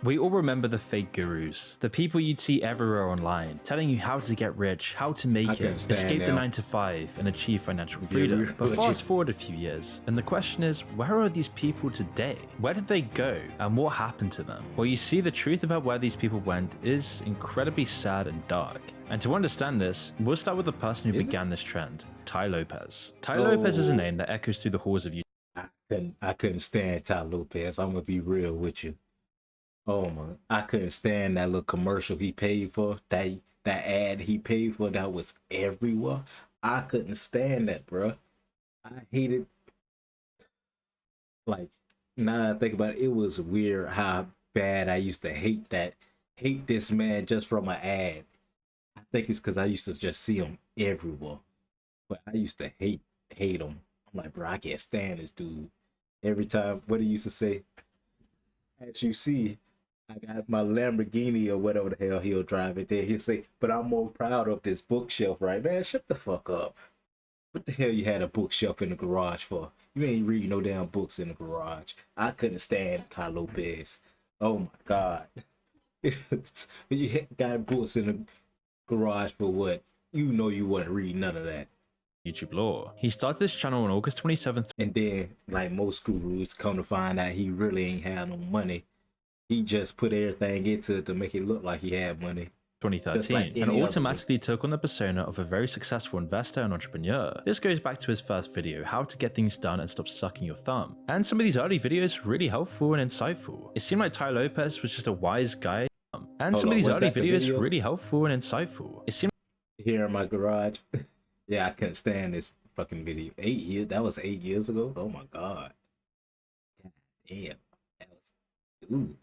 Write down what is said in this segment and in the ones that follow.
We all remember the fake gurus, the people you'd see everywhere online, telling you how to get rich, how to make it, escape the 9 to 5, and achieve financial freedom. But fast forward a few years, and the question is, where are these people today? Where did they go, and what happened to them? Well, you see, the truth about where these people went is incredibly sad and dark. And to understand this, we'll start with the person who began this trend, Tai Lopez. Tai Lopez is a name that echoes through the halls of YouTube. I couldn't stand Tai Lopez. I'm gonna be real with you. Oh my, I couldn't stand that little commercial he paid for, that ad he paid for that was everywhere. I couldn't stand that, bro. I hated, like, now that I think about it, it was weird how bad I used to hate this man just from an ad. I think it's because I used to just see him everywhere. But I used to hate him. I'm like, bro, I can't stand this dude. Every time, what he used to say, as you see, I got my Lamborghini or whatever the hell he'll drive it there. He'll say, but I'm more proud of this bookshelf, right? Man, shut the fuck up. What the hell you had a bookshelf in the garage for? You ain't reading no damn books in the garage. I couldn't stand Tai Lopez. Oh my God. You got books in the garage for what? You know you wouldn't read none of that. YouTube lore. He started this channel on August 27th. And then, like most gurus, come to find out he really ain't had no money. He just put everything into it to make it look like he had money. 2013, like and automatically took on the persona of a very successful investor and entrepreneur. This goes back to his first video, how to get things done and stop sucking your thumb. And some of these early videos really helpful and insightful. It seemed like Tai Lopez was just a wise guy. And some of these early videos really helpful and insightful. It seemed here in my garage. Yeah, I couldn't stand this fucking video. 8 years, that was 8 years ago. Oh my God. God damn.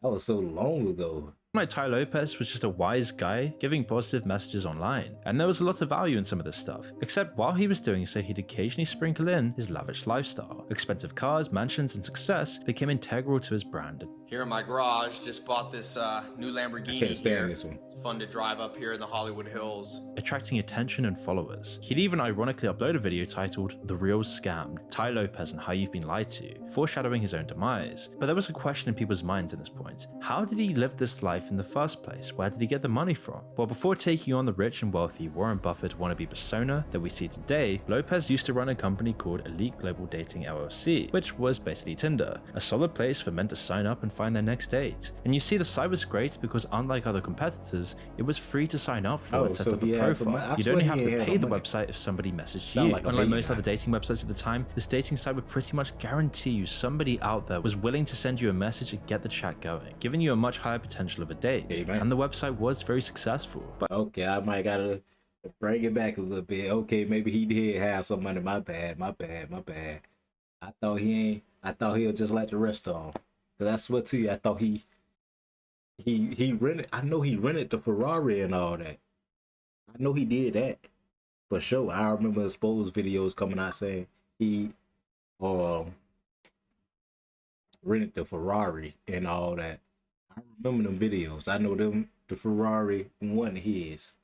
That was so long ago. like Tai Lopez was just a wise guy giving positive messages online, and there was a lot of value in some of this stuff, except while he was doing so he'd occasionally sprinkle in his lavish lifestyle. Expensive cars, mansions, and success became integral to his brand. Here in my garage, just bought this new Lamborghini. I can't stand this one. It's fun to drive up here in the Hollywood Hills. Attracting attention and followers. He'd even ironically upload a video titled The Real Scam, Tai Lopez and How You've Been Lied To, foreshadowing his own demise. But there was a question in people's minds at this point. How did he live this life in the first place? Where did he get the money from? Well, before taking on the rich and wealthy Warren Buffett wannabe persona that we see today, Lopez used to run a company called Elite Global Dating LLC, which was basically Tinder, a solid place for men to sign up and find their next date. And you see, the site was great because unlike other competitors, it was free to sign up for and set up a profile. You'd only have to pay the website if somebody messaged you. Unlike most other dating websites at the time, this dating site would pretty much guarantee you somebody out there was willing to send you a message and get the chat going, giving you a much higher potential of a date. And the website was very successful. But okay, I might gotta bring it back a little bit. Okay, maybe he did have some money. My bad. I thought he'll just like the rest of them. That's what too. I thought he rented. I know he rented the Ferrari and all that. I know he did that for sure. I remember exposed videos coming out saying he rented the Ferrari and all that. I remember them videos. I know them. The Ferrari wasn't his.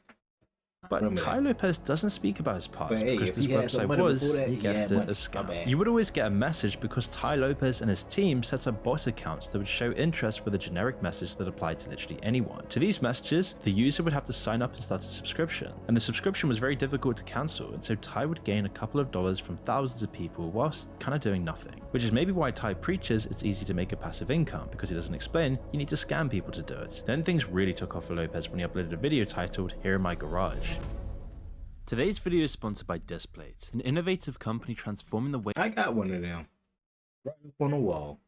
But Tai Lopez doesn't speak about his past because this website was, he guessed it, a scam. You would always get a message because Tai Lopez and his team set up bot accounts that would show interest with a generic message that applied to literally anyone. To these messages, the user would have to sign up and start a subscription, and the subscription was very difficult to cancel, and so Tai would gain a couple of dollars from thousands of people whilst kind of doing nothing. Which is maybe why Tai preaches it's easy to make a passive income, because he doesn't explain you need to scam people to do it. Then things really took off for Lopez when he uploaded a video titled Here in My Garage. Today's video is sponsored by Displate, an innovative company transforming the way— I got one of them right up on the wall.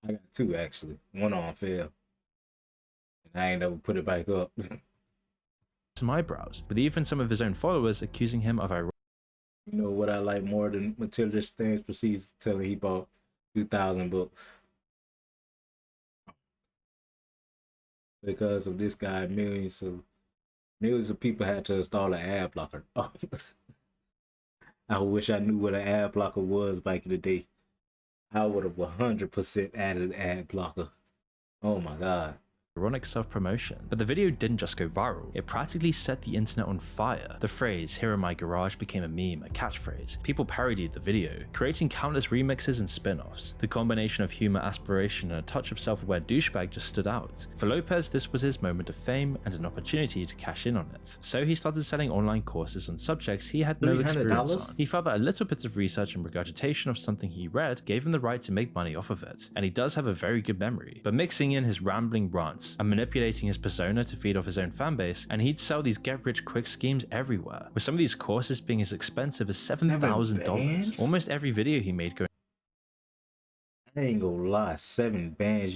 I got two actually. One on fell, and I ain't never put it back up. some eyebrows, with even some of his own followers accusing him of ironic. You know what I like more than Matilda Stance proceeds to tell he bought 2,000 books because of this guy. Millions of people had to install an ad blocker. I wish I knew what an ad blocker was back in the day. I would have 100% added an ad blocker. Oh my God. ironic self-promotion. But the video didn't just go viral, it practically set the internet on fire. The phrase "here in my garage" became a meme, a catchphrase. People parodied the video, creating countless remixes and spin-offs. The combination of humor, aspiration, and a touch of self-aware douchebag just stood out. For Lopez, this was his moment of fame and an opportunity to cash in on it. So he started selling online courses on subjects he had no experience on. He felt that a little bit of research and regurgitation of something he read gave him the right to make money off of it, and he does have a very good memory. But mixing in his rambling rants and manipulating his persona to feed off his own fanbase, and he'd sell these get-rich-quick schemes everywhere, with some of these courses being as expensive as $7,000. Almost every video he made going, I ain't gonna lie, 7 bands,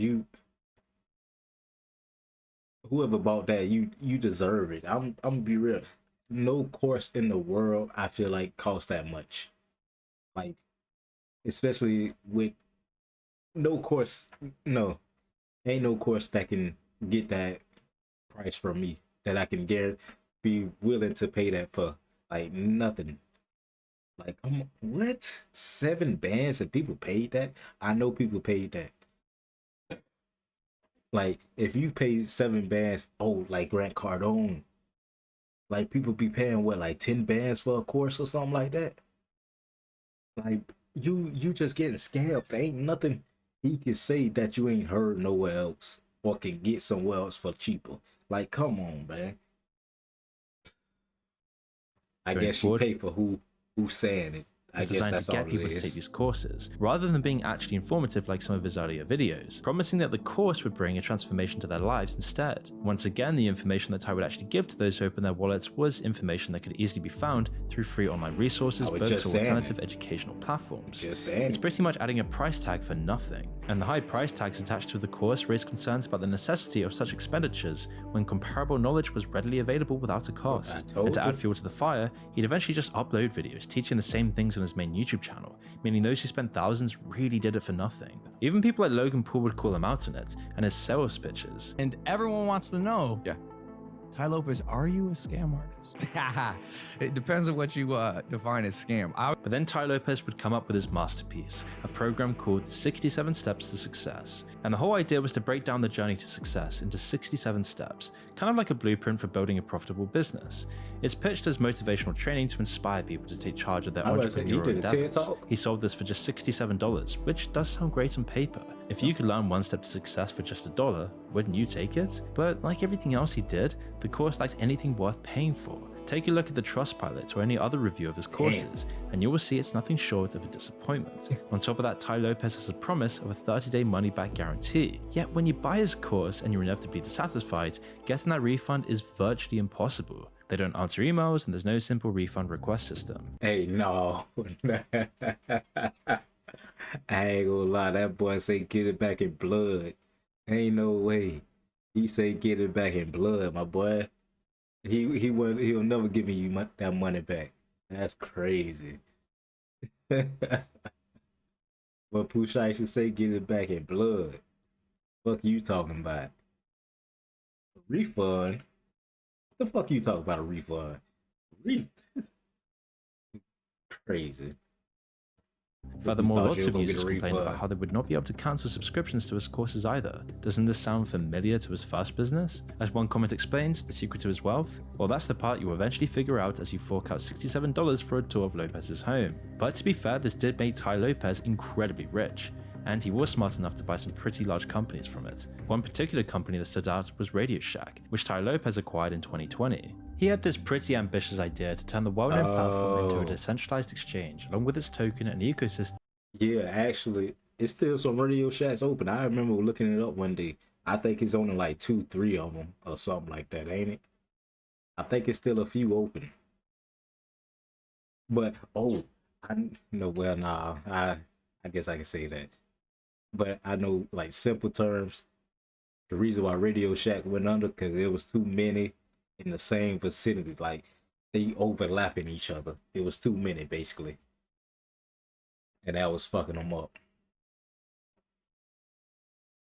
whoever bought that, you deserve it. I'm gonna be real. No course in the world I feel like costs that much. Like, especially with no course, no, ain't no course that can get that price from me that I can be willing to pay that for. Like, nothing. Like, what? 7 bands and people paid that? I know people paid that. Like, if you paid 7 bands, oh, like Grant Cardone, like, people be paying what, like 10 bands for a course or something like that? Like, you just getting scammed. There ain't nothing he can say that you ain't heard nowhere else or can get somewhere else for cheaper. Like, come on, man. I guess you pay for who's saying it. I guess designed that's to get all people it to take is. these courses, rather than being actually informative like some of his earlier videos, promising that the course would bring a transformation to their lives instead. Once again, the information that Ty would actually give to those who open their wallets was information that could easily be found through free online resources, books, or alternative educational platforms. It's pretty much adding a price tag for nothing, and the high price tags attached to the course raised concerns about the necessity of such expenditures when comparable knowledge was readily available without a cost. And to add fuel to the fire, he'd eventually just upload videos teaching the same things on his main YouTube channel, meaning those who spent thousands really did it for nothing. Even people like Logan Paul would call him out on it and his sales pitches. And everyone wants to know, Yeah. Tai Lopez, are you a scam artist? It depends on what you define as scam. But then Tai Lopez would come up with his masterpiece, a program called 67 Steps to Success. And the whole idea was to break down the journey to success into 67 steps, kind of like a blueprint for building a profitable business. It's pitched as motivational training to inspire people to take charge of their entrepreneurial endeavors. He sold this for just $67, which does sound great on paper. If you could learn one step to success for just $1, wouldn't you take it? But like everything else he did, the course lacked anything worth paying for. Take a look at the Trustpilot or any other review of his courses, and you will see it's nothing short of a disappointment. On top of that, Tai Lopez has a promise of a 30-day money-back guarantee. Yet when you buy his course and you're inevitably dissatisfied, getting that refund is virtually impossible. They don't answer emails, and there's no simple refund request system. Hey, no. I ain't gonna lie, that boy say get it back in blood. Ain't no way. He say get it back in blood, my boy. He'll never give you that money back. That's crazy. But Pooh Shiesty say get it back in blood. Fuck you talking about? Refund? The fuck you talking about a refund? Crazy. Furthermore, lots of users complained about how they would not be able to cancel subscriptions to his courses either. Doesn't this sound familiar to his first business? As one comment explains, the secret to his wealth? Well, that's the part you will eventually figure out as you fork out $67 for a tour of Lopez's home. But to be fair, this did make Tai Lopez incredibly rich, and he was smart enough to buy some pretty large companies from it. One particular company that stood out was Radio Shack, which Tai Lopez acquired in 2020. He had this pretty ambitious idea to turn the well-known platform into a decentralized exchange, along with its token and ecosystem. Yeah, actually, it's still some Radio Shacks open. I remember looking it up one day. I think it's only like 2-3 of them or something like that, ain't it? I think it's still a few open. But, I guess I can say that. But I know, like, simple terms, the reason why Radio Shack went under, because there was too many in the same vicinity, like they overlapping each other. It was too many basically, and that was fucking them up.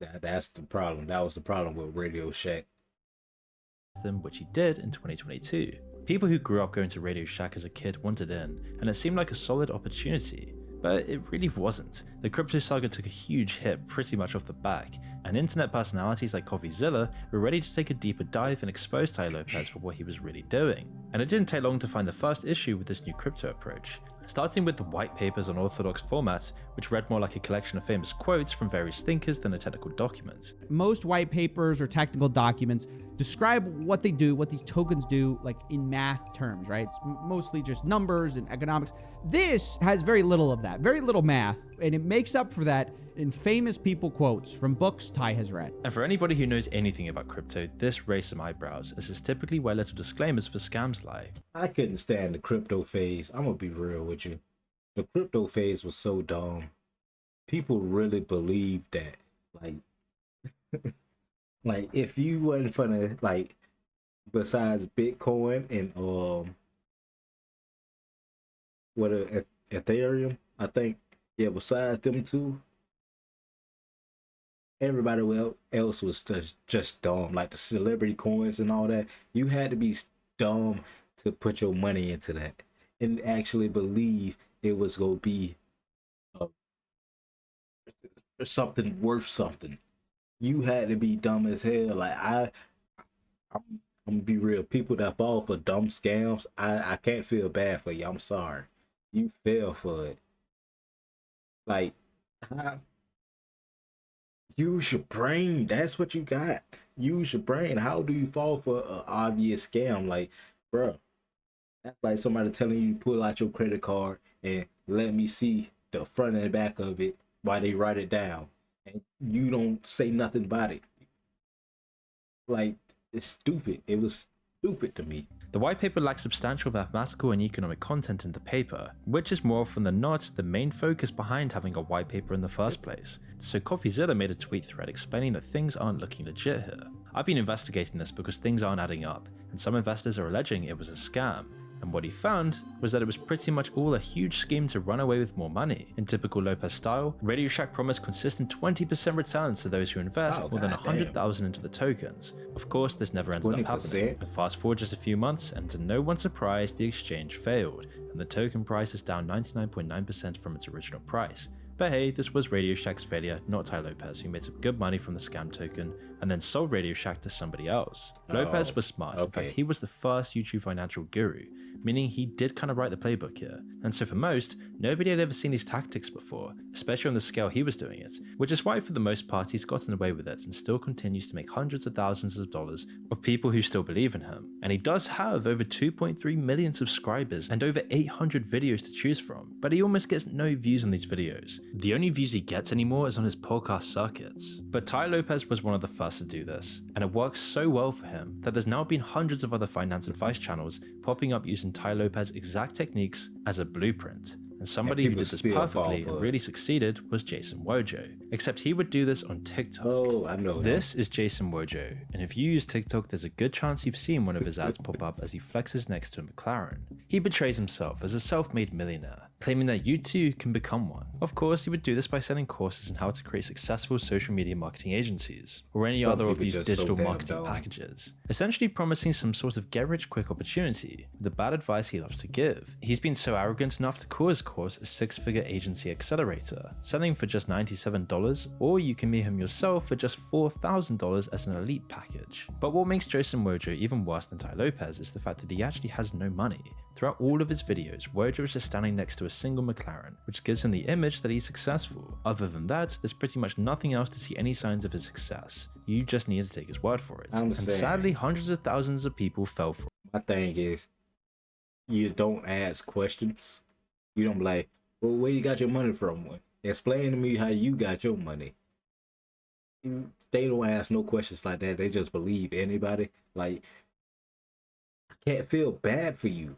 That's the problem. That was the problem with Radio Shack. Which he did in 2022. People who grew up going to Radio Shack as a kid wanted in, and it seemed like a solid opportunity. But it really wasn't. The crypto saga took a huge hit pretty much off the back, and internet personalities like CoffeeZilla were ready to take a deeper dive and expose Tai Lopez for what he was really doing. And it didn't take long to find the first issue with this new crypto approach, starting with the white papers on orthodox formats, which read more like a collection of famous quotes from various thinkers than a technical document. Most white papers or technical documents describe what they do, what these tokens do, like in math terms, right? It's mostly just numbers and economics. This has very little of that, very little math, and it makes up for that in famous people quotes from books Tai has read. And for anybody who knows anything about crypto, this raised some eyebrows, as is typically where little disclaimers for scams lie. I couldn't stand the crypto phase. I'm gonna be real with you. The crypto phase was so dumb. People really believed that. Like if you wasn't finna, like, besides Bitcoin and Ethereum, I think, yeah, besides them two, everybody else was just dumb. Like the celebrity coins and all that. You had to be dumb to put your money into that and actually believe it was gonna be something worth something. You had to be dumb as hell. Like I'm gonna be real. People that fall for dumb scams, I can't feel bad for you. I'm sorry. You fell for it. Like, use your brain. That's what you got. Use your brain. How do you fall for an obvious scam? Like, bro, that's like somebody telling you to pull out your credit card and let me see the front and back of it while they write it down, and you don't say nothing about it. Like, it's stupid. It was stupid to me. The white paper lacks substantial mathematical and economic content in the paper, which is more often than not the main focus behind having a white paper in the first place. So CoffeeZilla made a tweet thread explaining that things aren't looking legit here. I've been investigating this because things aren't adding up, and some investors are alleging it was a scam. And what he found was that it was pretty much all a huge scheme to run away with more money. In typical Lopez style, Radio Shack promised consistent 20% returns to those who invest more than 100,000 into the tokens. Of course, this never ended up happening. And fast forward just a few months, and to no one's surprise, the exchange failed, and the token price is down 99.9% from its original price. But hey, this was Radio Shack's failure, not Tai Lopez, who made some good money from the scam token and then sold Radio Shack to somebody else. Lopez was smart. In fact, he was the first YouTube financial guru, meaning he did kind of write the playbook here. And so for most, nobody had ever seen these tactics before, especially on the scale he was doing it, which is why for the most part he's gotten away with it and still continues to make hundreds of thousands of dollars of people who still believe in him. And he does have over 2.3 million subscribers and over 800 videos to choose from, but he almost gets no views on these videos. The only views he gets anymore is on his podcast circuits. But Tai Lopez was one of the first to do this, and it works so well for him that there's now been hundreds of other finance advice channels popping up using Tai Lopez's exact techniques as a blueprint. And somebody who did this perfectly and really succeeded was Jason Wojo. Except he would do this on TikTok. Oh, I know. This is Jason Wojo, and if you use TikTok, there's a good chance you've seen one of his ads pop up as he flexes next to a McLaren. He portrays himself as a self-made millionaire, claiming that you too can become one. Of course, he would do this by selling courses on how to create successful social media marketing agencies, or any other of these digital marketing packages, essentially promising some sort of get-rich-quick opportunity, the bad advice he loves to give. He's been so arrogant enough to call his course a six-figure agency accelerator, selling for just $97, or you can meet him yourself for just $4,000 as an elite package. But what makes Jason Wojo even worse than Tai Lopez is the fact that he actually has no money. Throughout all of his videos, Wojo is just standing next to a single McLaren, which gives him the image that he's successful. Other than that, there's pretty much nothing else to see any signs of his success. You just need to take his word for it. And sadly, hundreds of thousands of people fell for it. My thing is, you don't ask questions. You don't be like, well, where you got your money from? Explain to me how you got your money. They don't ask no questions like that. They just believe anybody. Like, I can't feel bad for you.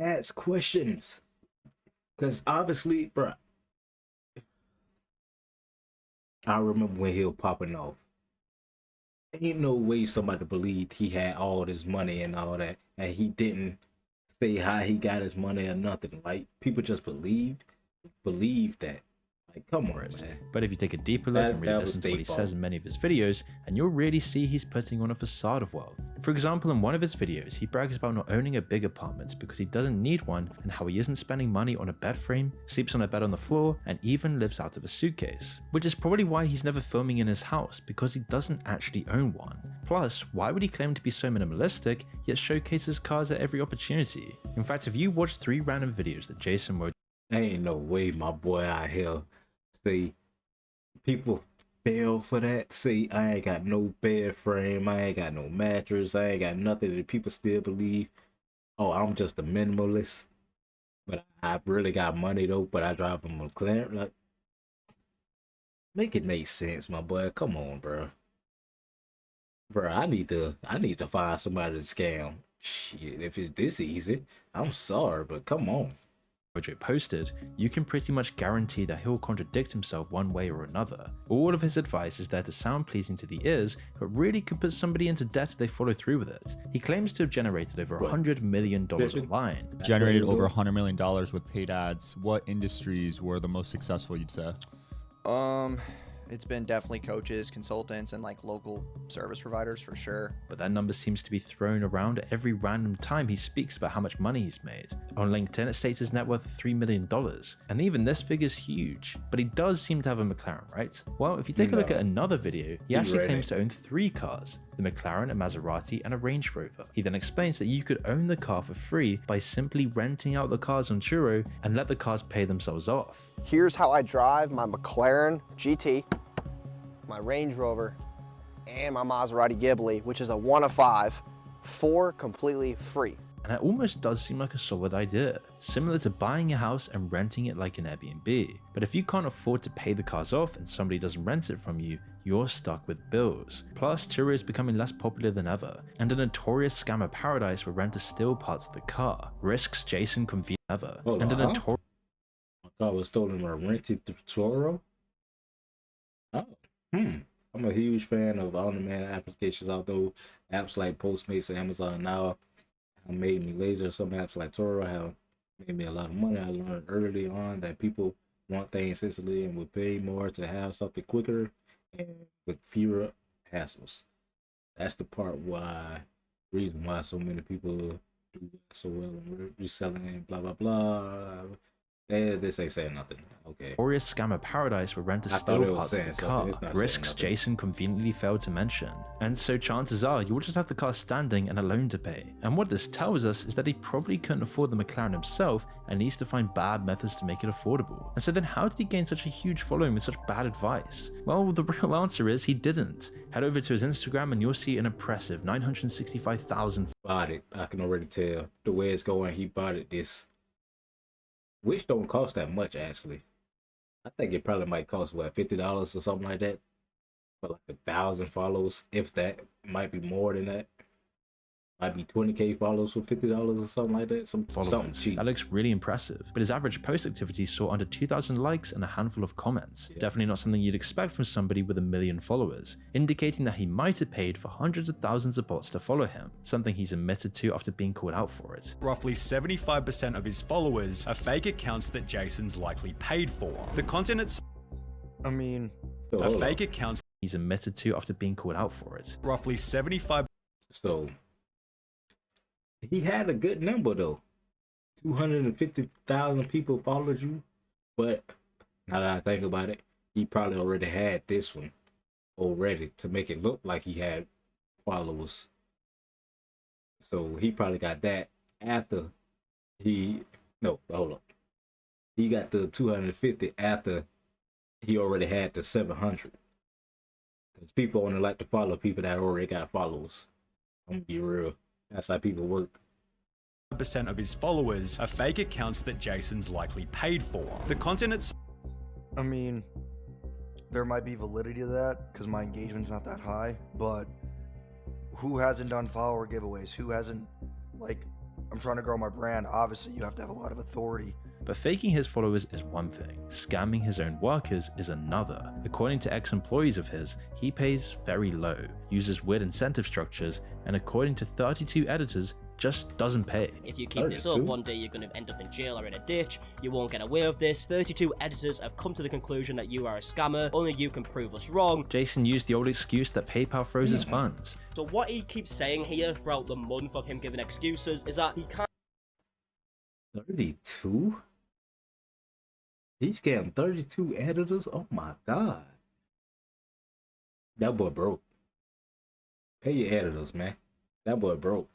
Ask questions. Because obviously, bro, I remember when he was popping off. Ain't no way somebody believed he had all this money and all that, and he didn't say how he got his money or nothing. Like, people just believed that. Like, come on, for it. man. But if you take a deeper look and really that was listen to what he their says fault. in many of his videos, and you'll really see he's putting on a facade of wealth. For example, in one of his videos, he brags about not owning a big apartment because he doesn't need one, and how he isn't spending money on a bed frame, sleeps on a bed on the floor, and even lives out of a suitcase. Which is probably why he's never filming in his house, because he doesn't actually own one. Plus, why would he claim to be so minimalistic, yet showcase his cars at every opportunity? In fact, if you watch 3 random videos that Jason Momoa Ain't no way my boy out here. See, people fell for that. See, I ain't got no bed frame. I ain't got no mattress. I ain't got nothing that people still believe. Oh, I'm just a minimalist. But I really got money though. But I drive a McLaren. Like, make it make sense, my boy. Come on, bro. Bro, I need to find somebody to scam. Shit, if it's this easy, I'm sorry, but come on. posted, you can pretty much guarantee that he'll contradict himself one way or another. All of his advice is there to sound pleasing to the ears, but really could put somebody into debt if they follow through with it. He claims to have generated over $100 million online. Generated over $100 million with paid ads. What industries were the most successful, you'd say? It's been definitely coaches, consultants, and like local service providers for sure. But that number seems to be thrown around at every random time he speaks about how much money he's made. On LinkedIn, it states his net worth of $3 million, and even this figure's huge. But he does seem to have a McLaren, right? Well, if you take a look at another video, he actually claims to own 3 cars, the McLaren, a Maserati, and a Range Rover. He then explains that you could own the car for free by simply renting out the cars on Turo and let the cars pay themselves off. Here's how I drive my McLaren GT, my Range Rover, and my Maserati Ghibli, which is a 1 of 5, 4 completely free. And it almost does seem like a solid idea, similar to buying a house and renting it like an Airbnb. But if you can't afford to pay the cars off and somebody doesn't rent it from you, you're stuck with bills. Plus, Turo is becoming less popular than ever, and a notorious scammer paradise where renters steal parts of the car, risks Jason conveniently ever, and a notorious my car was stolen or rented through Turo. Oh, I'm a huge fan of on-demand applications, although apps like Postmates and Amazon now have made me lazy. Some apps like Turo have made me a lot of money. I learned early on that people want things instantly and would pay more to have something quicker and with fewer hassles. That's the reason why so many people do so well in reselling and blah blah blah. This ain't saying nothing. Okay. notorious scammer paradise where renters steal parts of the car, risks Jason conveniently failed to mention. And so chances are you'll just have the car standing and a loan to pay. And what this tells us is that he probably couldn't afford the McLaren himself and needs to find bad methods to make it affordable. And so then how did he gain such a huge following with such bad advice? Well, the real answer is he didn't. Head over to his Instagram and you'll see an impressive 965,000. Bought it. I can already tell the way it's going. He bought it which don't cost that much actually. I think it probably might cost what, $50 or something like that for like 1,000 follows, if that. Might be more than that. Might be 20k follows for $50 or something like that. Something cheap. That looks really impressive, but his average post activity saw under 2,000 likes and a handful of comments. Yeah. Definitely not something you'd expect from somebody with 1 million followers, indicating that he might have paid for hundreds of thousands of bots to follow him, something he's admitted to after being called out for it. Roughly 75% of his followers are fake accounts that Jason's likely paid for. The content itself, fake accounts he's admitted to after being called out for it. Roughly 75. So he had a good number though. 250,000 people followed you, but now that I think about it, he probably already had this one already to make it look like he had followers. So he probably got that after he got the 250 after he already had the 700. Because people only like to follow people that already got followers. I'm gonna be real. That's how people work. % of his followers are fake accounts that Jason's likely paid for. The content itself, there might be validity to that because my engagement's not that high, but who hasn't done follower giveaways? Who hasn't, I'm trying to grow my brand. Obviously, you have to have a lot of authority. But faking his followers is one thing, scamming his own workers is another. According to ex-employees of his, he pays very low, uses weird incentive structures, and according to 32 editors, just doesn't pay. If you keep this up, 32? one day you're going to end up in jail or in a ditch. You won't get away with this. 32 editors have come to the conclusion that you are a scammer. Only you can prove us wrong. Jason used the old excuse that PayPal froze his funds. So what he keeps saying here throughout the month of him giving excuses is that he can't 32? He scammed 32 editors? Oh my god. That boy broke. Pay your editors, man. That boy broke.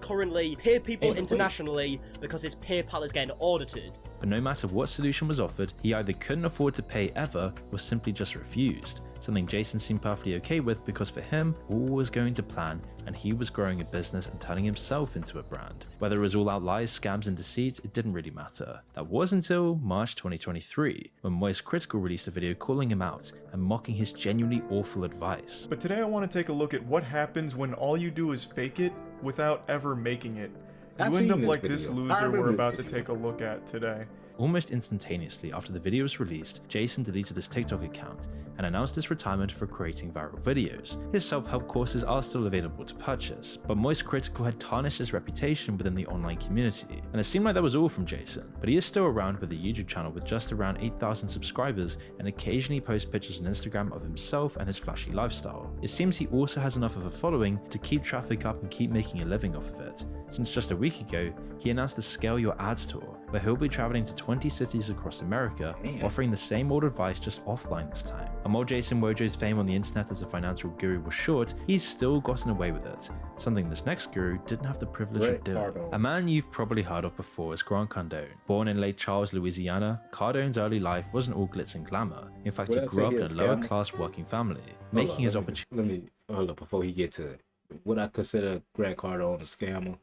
currently pay people Ain't no way. internationally because his PayPal is getting audited. But no matter what solution was offered, he either couldn't afford to pay ever or simply just refused. Something Jason seemed perfectly okay with because for him, all was going to plan and he was growing a business and turning himself into a brand. Whether it was all out lies, scams and deceit, it didn't really matter. That was until March 2023, when Moist Critical released a video calling him out and mocking his genuinely awful advice. But today I want to take a look at what happens when all you do is fake it without ever making it. I've You end seen up this like this video. I loser remember we're this about to video. take a look at today. Almost instantaneously after the video was released, Jason deleted his TikTok account and announced his retirement for creating viral videos. His self-help courses are still available to purchase, but Moist Critical had tarnished his reputation within the online community, and it seemed like that was all from Jason. But he is still around with a YouTube channel with just around 8,000 subscribers and occasionally posts pictures on Instagram of himself and his flashy lifestyle. It seems he also has enough of a following to keep traffic up and keep making a living off of it, since just a week ago, he announced the Scale Your Ads tour, where he'll be traveling to 20 cities across America, offering the same old advice just offline this time. And while Jason Wojo's fame on the internet as a financial guru was short, he's still gotten away with it, something this next guru didn't have the privilege of doing. A man you've probably heard of before is Grant Cardone. Born in Lake Charles, Louisiana, Cardone's early life wasn't all glitz and glamour. In fact, he grew up in a lower class working family, making his opportunity. Let me hold up before he get to it. Would I consider Grant Cardone a scammer?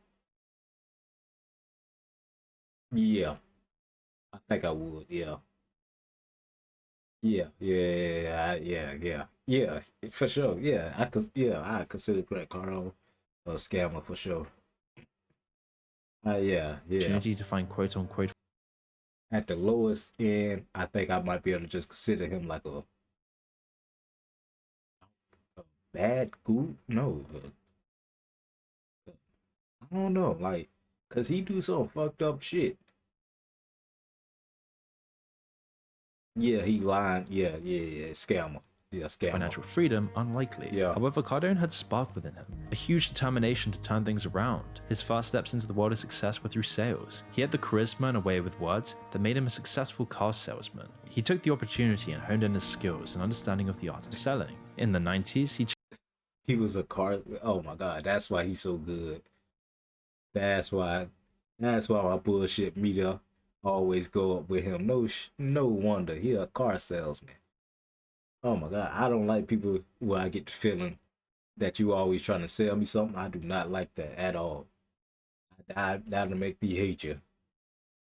Yeah, I think I would. Yeah, for sure. Yeah, I consider Grant Cardone a scammer for sure. Yeah. Opportunity to find quote unquote At the lowest end, I think I might be able to just consider him like a bad group. No, I don't know, like, cause he do some fucked up shit. Yeah, he lied. Yeah, scammer. Yeah, scammer. Financial freedom unlikely. Yeah. However, Cardone had spark within him, a huge determination to turn things around. His first steps into the world of success were through sales. He had the charisma and a way with words that made him a successful car salesman. He took the opportunity and honed in his skills and understanding of the art of selling. In the 90s, He was a car. Oh my god, that's why he's so good. That's why my bullshit meter always go up with him. No wonder he a car salesman. Oh my god, I don't like people where I get the feeling that you always trying to sell me something. I do not like that at all. That'll make me hate you.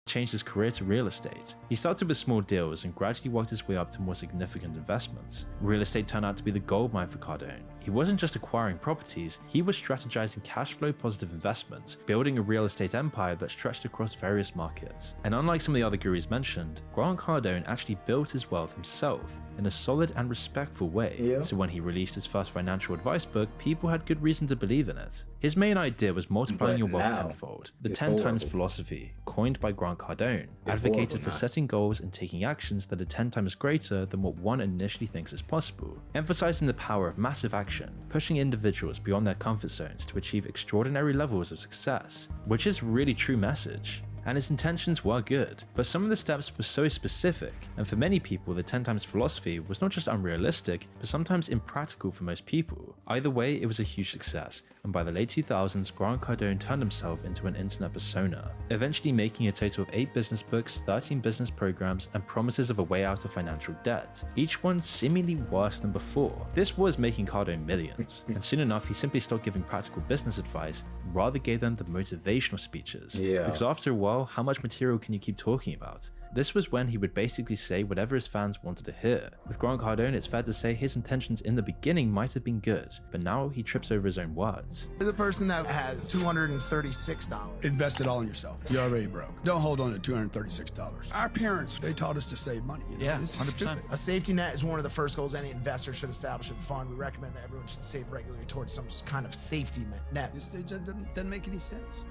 changed his career to real estate. He started with small deals and gradually worked his way up to more significant investments. Real estate turned out to be the goldmine for Cardone. He wasn't just acquiring properties, he was strategizing cash flow positive investments, building a real estate empire that stretched across various markets. And unlike some of the other gurus mentioned, Grant Cardone actually built his wealth himself in a solid and respectful way. So when he released his first financial advice book, people had good reason to believe in it. His main idea was multiplying your wealth tenfold. The 10 times philosophy, coined by Grant Cardone, advocated for setting goals and taking actions that are 10 times greater than what one initially thinks is possible, emphasizing the power of massive action, pushing individuals beyond their comfort zones to achieve extraordinary levels of success, which is a really true message. And his intentions were good, but some of the steps were so specific, and for many people the 10 times philosophy was not just unrealistic, but sometimes impractical for most people. Either way, it was a huge success, and by the late 2000s, Grant Cardone turned himself into an internet persona, eventually making a total of 8 business books, 13 business programs, and promises of a way out of financial debt, each one seemingly worse than before. This was making Cardone millions, and soon enough he simply stopped giving practical business advice, and rather gave them the motivational speeches, because after a while, how much material can you keep talking about? This was when he would basically say whatever his fans wanted to hear. With Grant Cardone, it's fair to say his intentions in the beginning might have been good, but now he trips over his own words. The person that has $236. Invest it all in yourself. You're already broke. Don't hold on to $236. Our parents, they taught us to save money. You know? Yeah, This is 100%. stupid. A safety net is one of the first goals any investor should establish in the fund. We recommend that everyone should save regularly towards some kind of safety net. It just doesn't make any sense.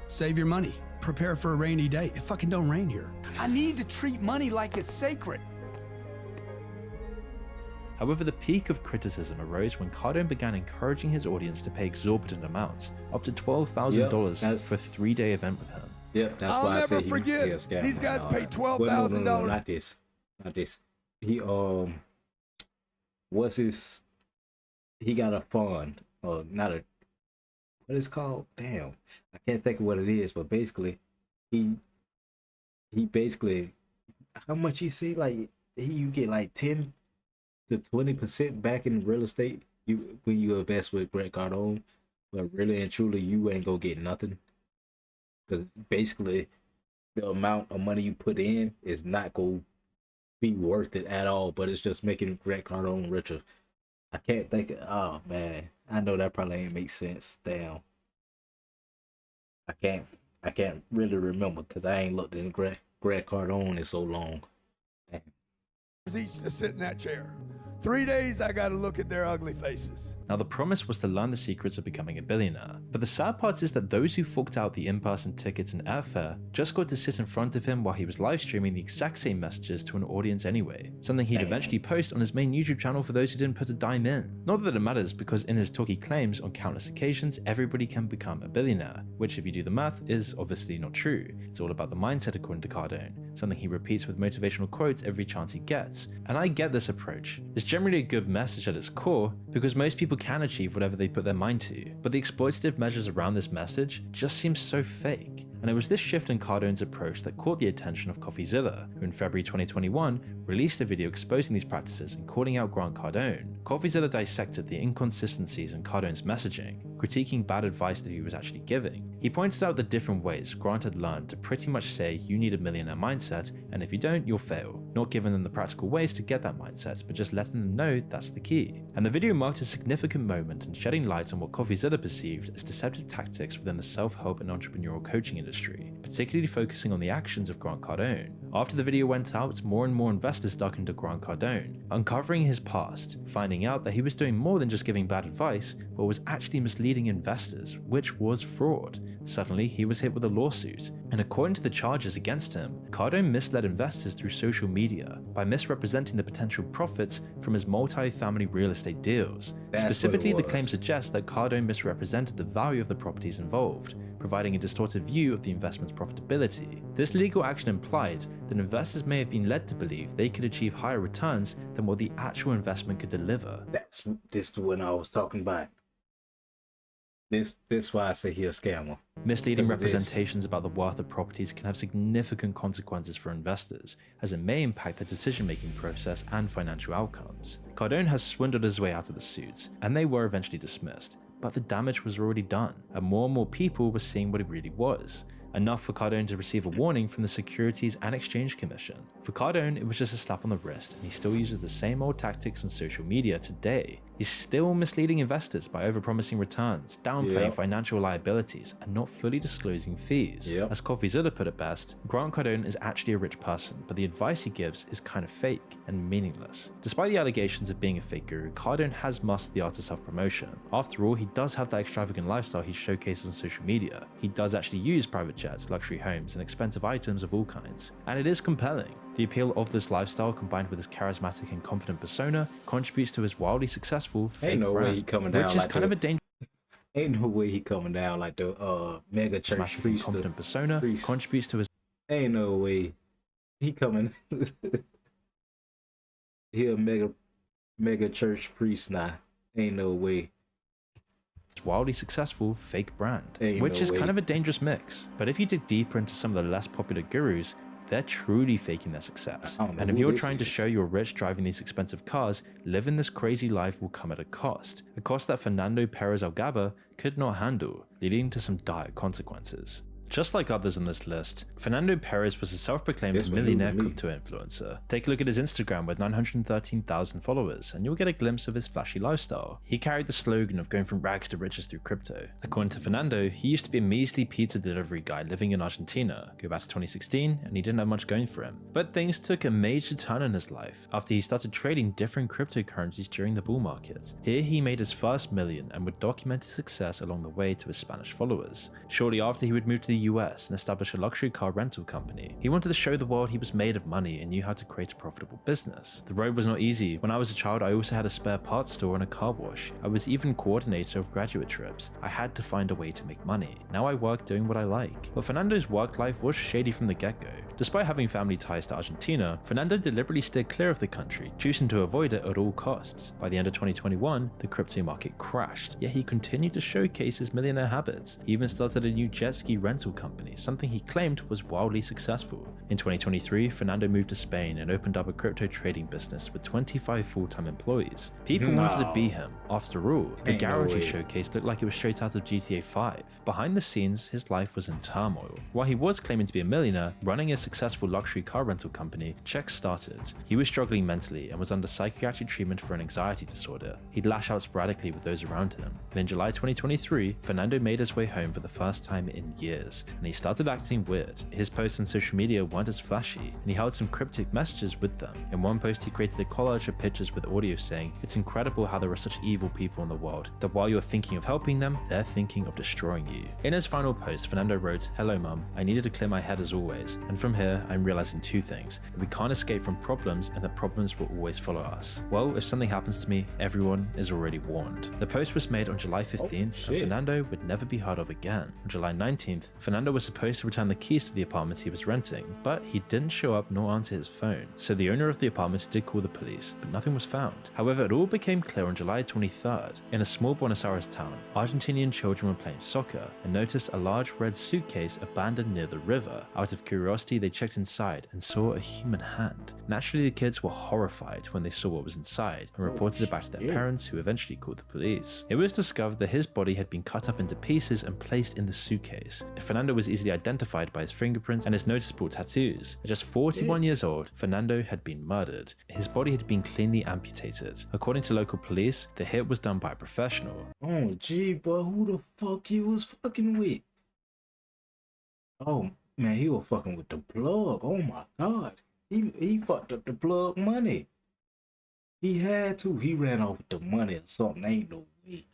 Save your money. Prepare for a rainy day. It fucking don't rain here. I need to treat money like it's sacred. However, the peak of criticism arose when Cardone began encouraging his audience to pay exorbitant amounts, up to $12,000 for a 3-day event with him. Yep, that's I'll why I never say forget. he a scammer. These guys No, paid well, $12,000. no, not this. He what's his? He got a fund, or not a. What is it called? Damn, I can't think of what it is. But basically, he basically, how much he see? Like you get like 10 to 20% back in real estate. When you invest with Grant Cardone, but really and truly, you ain't gonna get nothing. Because basically, the amount of money you put in is not going to be worth it at all, but it's just making Grant Cardone richer. I can't think of, oh man, I know that probably ain't make sense. Damn. I can't really remember because I ain't looked at Grant Cardone in so long. Damn. Each to sit in that chair. 3 days, I gotta look at their ugly faces. Now, the promise was to learn the secrets of becoming a billionaire, but the sad part is that those who forked out the in-person tickets and airfare just got to sit in front of him while he was live streaming the exact same messages to an audience anyway, something he'd eventually post on his main YouTube channel for those who didn't put a dime in. Not that it matters, because in his talk he claims on countless occasions everybody can become a billionaire, which if you do the math is obviously not true. It's all about the mindset according to Cardone, something he repeats with motivational quotes every chance he gets. And I get this approach. It's generally a good message at its core, because most people can achieve whatever they put their mind to, but the exploitative measures around this message just seem so fake. And it was this shift in Cardone's approach that caught the attention of CoffeeZilla, who in February 2021 released a video exposing these practices and calling out Grant Cardone. CoffeeZilla dissected the inconsistencies in Cardone's messaging, critiquing bad advice that he was actually giving. He pointed out the different ways Grant had learned to pretty much say you need a millionaire mindset, and if you don't, you'll fail, not giving them the practical ways to get that mindset, but just letting them know that's the key. And the video marked a significant moment in shedding light on what CoffeeZilla perceived as deceptive tactics within the self-help and entrepreneurial coaching industry, particularly focusing on the actions of Grant Cardone. After the video went out, more and more investors dug into Grant Cardone, uncovering his past, finding out that he was doing more than just giving bad advice, but was actually misleading investors, which was fraud. Suddenly, he was hit with a lawsuit, and according to the charges against him, Cardone misled investors through social media by misrepresenting the potential profits from his multi-family real estate deals. Specifically, the claim suggests that Cardone misrepresented the value of the properties involved, providing a distorted view of the investment's profitability. This legal action implied that investors may have been led to believe they could achieve higher returns than what the actual investment could deliver. That's this one I was talking about. This why I say he's a scammer. Misleading representations about the worth of properties can have significant consequences for investors, as it may impact their decision-making process and financial outcomes. Cardone has swindled his way out of the suits, and they were eventually dismissed, but the damage was already done, and more people were seeing what it really was. Enough for Cardone to receive a warning from the Securities and Exchange Commission. For Cardone, it was just a slap on the wrist, and he still uses the same old tactics on social media today. He's still misleading investors by overpromising returns, downplaying financial liabilities, and not fully disclosing fees. As CoffeeZilla put it best, Grant Cardone is actually a rich person, but the advice he gives is kind of fake and meaningless. Despite the allegations of being a fake guru, Cardone has mastered the art of self-promotion. After all, he does have that extravagant lifestyle he showcases on social media. He does actually use private jets, luxury homes, and expensive items of all kinds. And it is compelling. The appeal of this lifestyle, combined with his charismatic and confident persona, contributes to his wildly successful fake brand, which is kind of a dangerous. Ain't no way he coming down like the mega church priest. Confident persona contributes to his. Ain't no way he coming. He a mega church priest now. Ain't no way. Wildly successful fake brand, Ain't which no is way. kind of a dangerous mix. But if you dig deeper into some of the less popular gurus, they're truly faking their success. And if you're trying to show you're rich driving these expensive cars, living this crazy life will come at a cost that Fernando Perez Algaba could not handle, leading to some dire consequences. Just like others on this list, Fernando Perez was a self-proclaimed This one millionaire knew me. crypto influencer. Take a look at his Instagram with 913,000 followers and you'll get a glimpse of his flashy lifestyle. He carried the slogan of going from rags to riches through crypto. According to Fernando, he used to be a measly pizza delivery guy living in Argentina. Go back to 2016 and he didn't have much going for him. But things took a major turn in his life after he started trading different cryptocurrencies during the bull market. Here he made his first million and would document his success along the way to his Spanish followers. Shortly after, he would move to the US and establish a luxury car rental company. He wanted to show the world he was made of money and knew how to create a profitable business. The road was not easy. When I was a child, I also had a spare parts store and a car wash. I was even coordinator of graduate trips. I had to find a way to make money. Now I work doing what I like. But Fernando's work life was shady from the get-go. Despite having family ties to Argentina, Fernando deliberately steered clear of the country, choosing to avoid it at all costs. By the end of 2021, the crypto market crashed, yet he continued to showcase his millionaire habits. He even started a new jet ski rental company, something he claimed was wildly successful. In 2023, Fernando moved to Spain and opened up a crypto trading business with 25 full-time employees. People wanted to be him. After all, the Ain't no garage he way. showcased looked like it was straight out of GTA 5. Behind the scenes, his life was in turmoil. While he was claiming to be a millionaire, running a successful luxury car rental company, checks started. He was struggling mentally and was under psychiatric treatment for an anxiety disorder. He'd lash out sporadically with those around him. And in July 2023, Fernando made his way home for the first time in years, and he started acting weird. His posts on social media weren't as flashy, and he held some cryptic messages with them. In one post, he created a collage of pictures with audio saying, "It's incredible how there are such evil people in the world, that while you're thinking of helping them, they're thinking of destroying you." In his final post, Fernando wrote, "Hello mum, I needed to clear my head as always, and from here I'm realizing two things, that we can't escape from problems and that problems will always follow us. Well, if something happens to me, everyone is already warned." The post was made on July 15th, and Fernando would never be heard of again. On July 19th, Fernando was supposed to return the keys to the apartment he was renting, but he didn't show up nor answer his phone, so the owner of the apartment did call the police, but nothing was found. However, it all became clear on July 23rd. In a small Buenos Aires town, Argentinian children were playing soccer and noticed a large red suitcase abandoned near the river. Out of curiosity, they checked inside and saw a human hand. Naturally, the kids were horrified when they saw what was inside and reported it back to their parents, who eventually called the police. It was discovered that his body had been cut up into pieces and placed in the suitcase. Fernando was easily identified by his fingerprints and his noticeable tattoos. At just 41 years old, Fernando had been murdered. His body had been cleanly amputated. According to local police, the hit was done by a professional. Oh, gee, boy, who the fuck he was fucking with? Oh, man, he was fucking with the plug. Oh, my God. He fucked up the plug money. He had to. He ran off with the money or something. Ain't no way.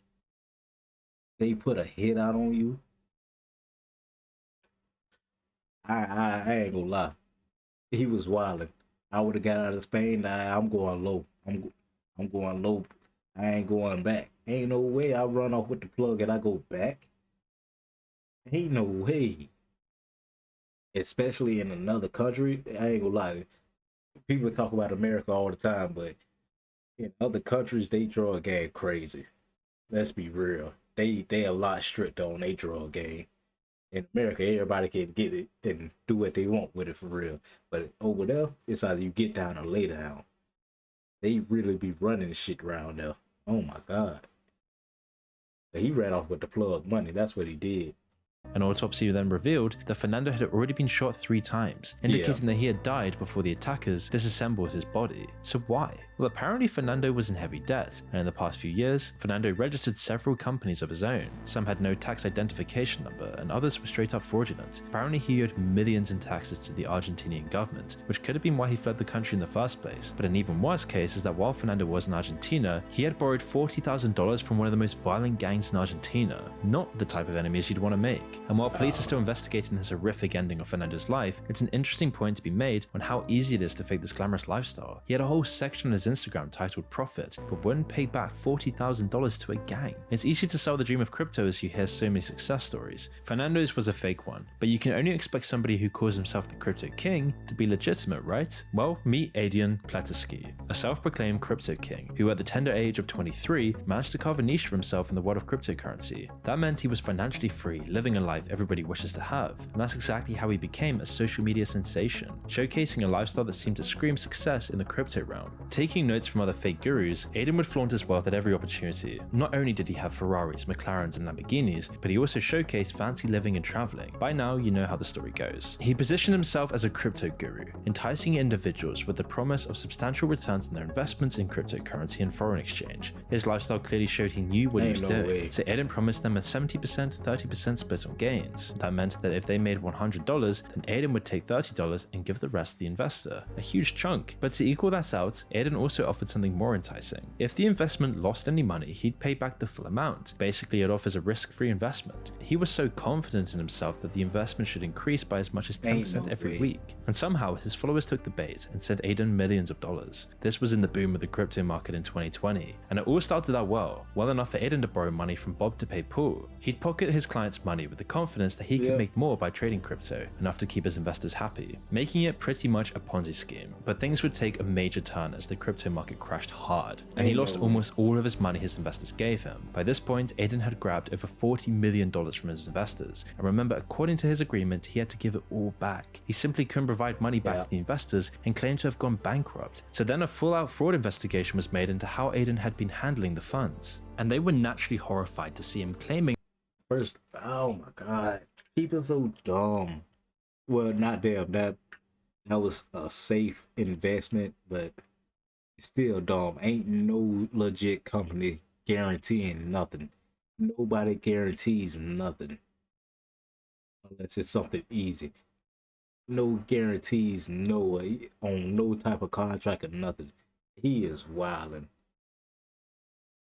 They put a hit out on you. I ain't gonna lie. He was wilding. I would have got out of Spain. I'm going low. I'm going low. I ain't going back. Ain't no way I run off with the plug and I go back. Ain't no way. Especially in another country. I ain't gonna lie. People talk about America all the time, but in other countries they drug game crazy. Let's be real. They a lot stricter on their drug game. In America, everybody can get it and do what they want with it for real. But over there, it's either you get down or lay down. They really be running the shit around there. Oh my God. But he ran off with the plug money. That's what he did. An autopsy then revealed that Fernando had already been shot 3 times, indicating that he had died before the attackers disassembled his body. So why? Well, apparently Fernando was in heavy debt, and in the past few years, Fernando registered several companies of his own. Some had no tax identification number, and others were straight up fraudulent. Apparently he owed millions in taxes to the Argentinian government, which could have been why he fled the country in the first place. But an even worse case is that while Fernando was in Argentina, he had borrowed $40,000 from one of the most violent gangs in Argentina. Not the type of enemies you'd want to make. And while police are still investigating this horrific ending of Fernando's life, it's an interesting point to be made on how easy it is to fake this glamorous lifestyle. He had a whole section on his Instagram titled Profit, but wouldn't pay back $40,000 to a gang. It's easy to sell the dream of crypto as you hear so many success stories. Fernando's was a fake one, but you can only expect somebody who calls himself the crypto king to be legitimate, right? Well, meet Adrian Platinsky, a self-proclaimed crypto king who at the tender age of 23 managed to carve a niche for himself in the world of cryptocurrency. That meant he was financially free, living a life everybody wishes to have, and that's exactly how he became a social media sensation, showcasing a lifestyle that seemed to scream success in the crypto realm. Taking notes from other fake gurus, Aiden would flaunt his wealth at every opportunity. Not only did he have Ferraris, McLarens, and Lamborghinis, but he also showcased fancy living and traveling. By now, you know how the story goes. He positioned himself as a crypto guru, enticing individuals with the promise of substantial returns on their investments in cryptocurrency and foreign exchange. His lifestyle clearly showed he knew what he was doing, so Aiden promised them a 70% 30% split on gains. That meant that if they made $100, then Aiden would take $30 and give the rest to the investor, a huge chunk. But to equal that out, Aiden also offered something more enticing. If the investment lost any money, he'd pay back the full amount. Basically, it offers a risk-free investment. He was so confident in himself that the investment should increase by as much as 10% every week. And somehow, his followers took the bait and sent Aiden millions of dollars. This was in the boom of the crypto market in 2020, and it all started out well enough for Aiden to borrow money from Bob to pay Paul. He'd pocket his clients' money with the confidence that he could make more by trading crypto, enough to keep his investors happy, making it pretty much a Ponzi scheme. But things would take a major turn as the crypto market crashed hard, and he lost almost all of his money his investors gave him. By this point, Aiden had grabbed over $40 million from his investors, and remember, according to his agreement, he had to give it all back. He simply couldn't provide money back to the investors and claimed to have gone bankrupt. So then a full-out fraud investigation was made into how Aiden had been handling the funds, and they were naturally horrified to see him claiming First, oh my god, people so dumb. Well, not them. That was a safe investment, but it's still dumb. Ain't no legit company guaranteeing nothing. Nobody guarantees nothing unless it's something easy. No guarantees, no on no type of contract or nothing. He is wilding.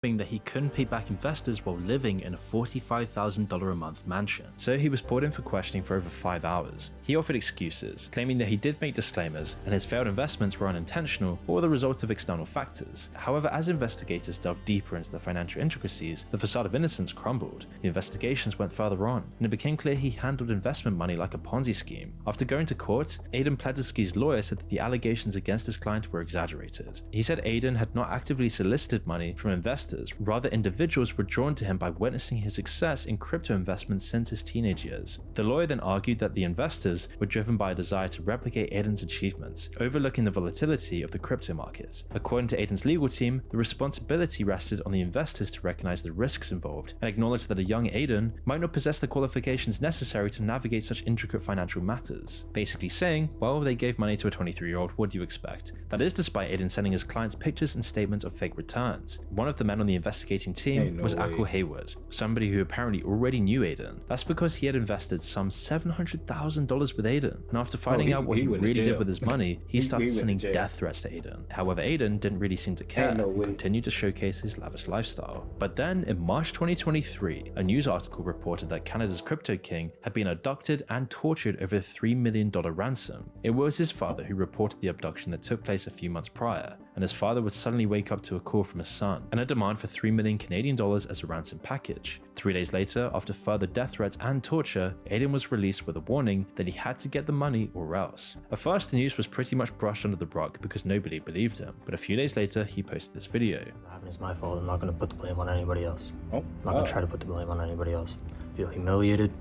that he couldn't pay back investors while living in a $45,000 a month mansion. So he was brought in for questioning for over 5 hours. He offered excuses, claiming that he did make disclaimers and his failed investments were unintentional or the result of external factors. However, as investigators delved deeper into the financial intricacies, the facade of innocence crumbled. The investigations went further on, and it became clear he handled investment money like a Ponzi scheme. After going to court, Aiden Pledisky's lawyer said that the allegations against his client were exaggerated. He said Aiden had not actively solicited money from investors, rather individuals were drawn to him by witnessing his success in crypto investments since his teenage years. The lawyer then argued that the investors were driven by a desire to replicate Aiden's achievements, overlooking the volatility of the crypto market. According to Aiden's legal team, the responsibility rested on the investors to recognize the risks involved and acknowledge that a young Aiden might not possess the qualifications necessary to navigate such intricate financial matters. Basically saying, well, they gave money to a 23-year-old, what do you expect? That is despite Aiden sending his clients pictures and statements of fake returns. One of the men on the investigating team was Akko Hayward, somebody who apparently already knew Aiden. That's because he had invested some $700,000 with Aiden, and after finding out what he really did with his money, he started sending death threats to Aiden. However, Aiden didn't really seem to care and continued to showcase his lavish lifestyle. But then, in March 2023, a news article reported that Canada's crypto king had been abducted and tortured over a $3 million ransom. It was his father who reported the abduction that took place a few months prior, and his father would suddenly wake up to a call from his son and a demand for $3 million Canadian as a ransom package. 3 days later, after further death threats and torture, Aiden was released with a warning that he had to get the money or else. At first, the news was pretty much brushed under the rug because nobody believed him, but a few days later, he posted this video. What happened is my fault. I'm not going to put the blame on anybody else. I'm not going to try to put the blame on anybody else. I feel humiliated.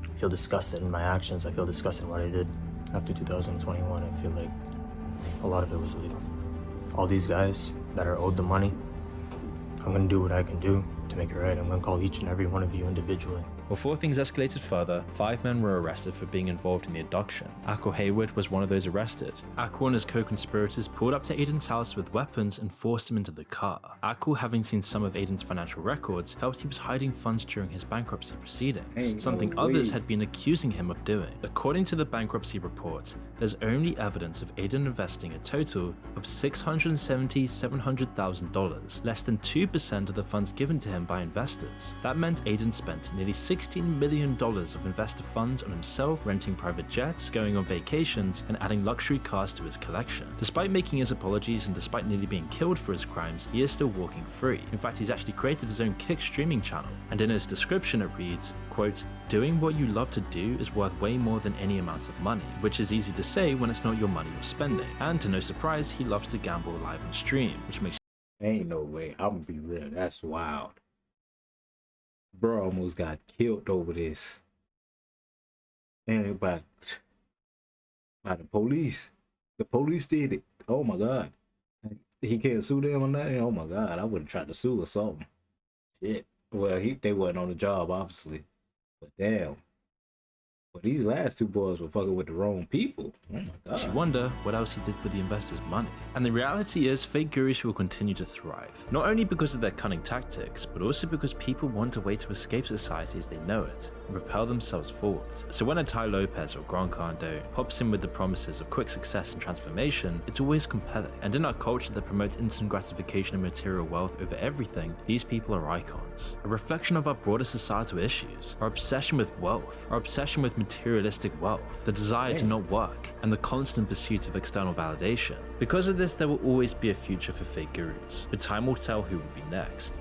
I feel disgusted in my actions. I feel disgusted in what I did. After 2021, I feel like a lot of it was illegal. All these guys that are owed the money, I'm going to do what I can do to make it right. I'm going to call each and every one of you individually. Before things escalated further, 5 men were arrested for being involved in the abduction. Akko Hayward was one of those arrested. Akko and his co-conspirators pulled up to Aiden's house with weapons and forced him into the car. Akko, having seen some of Aiden's financial records, felt he was hiding funds during his bankruptcy proceedings, something others had been accusing him of doing. According to the bankruptcy report, there's only evidence of Aiden investing a total of $677,000, less than 2% of the funds given to him by investors. That meant Aiden spent nearly $16 million of investor funds on himself, renting private jets, going on vacations, and adding luxury cars to his collection. Despite making his apologies and despite nearly being killed for his crimes, he is still walking free. In fact, he's actually created his own Kick streaming channel, and in his description it reads, quote, "Doing what you love to do is worth way more than any amount of money," which is easy to say when it's not your money you're spending. And to no surprise, he loves to gamble live on stream, which makes Ain't no way. I'm gonna be real. That's wild. Bro almost got killed over this. And by the police. The police did it. Oh my God. He can't sue them on that? Oh my God. I would have tried to sue or something. Shit. Well, they wasn't on the job, obviously. But damn. But these last two boys were fucking with the wrong people. Oh my God. You wonder what else he did with the investors' money. And the reality is, fake gurus will continue to thrive, not only because of their cunning tactics, but also because people want a way to escape society as they know it and propel themselves forward. So when a Tai Lopez or Grant Cardone pops in with the promises of quick success and transformation, it's always compelling. And in our culture that promotes instant gratification and material wealth over everything, these people are icons, a reflection of our broader societal issues, our obsession with wealth, our obsession with materialistic wealth, the desire to not work, and the constant pursuit of external validation. Because of this, there will always be a future for fake gurus, but time will tell who will be next.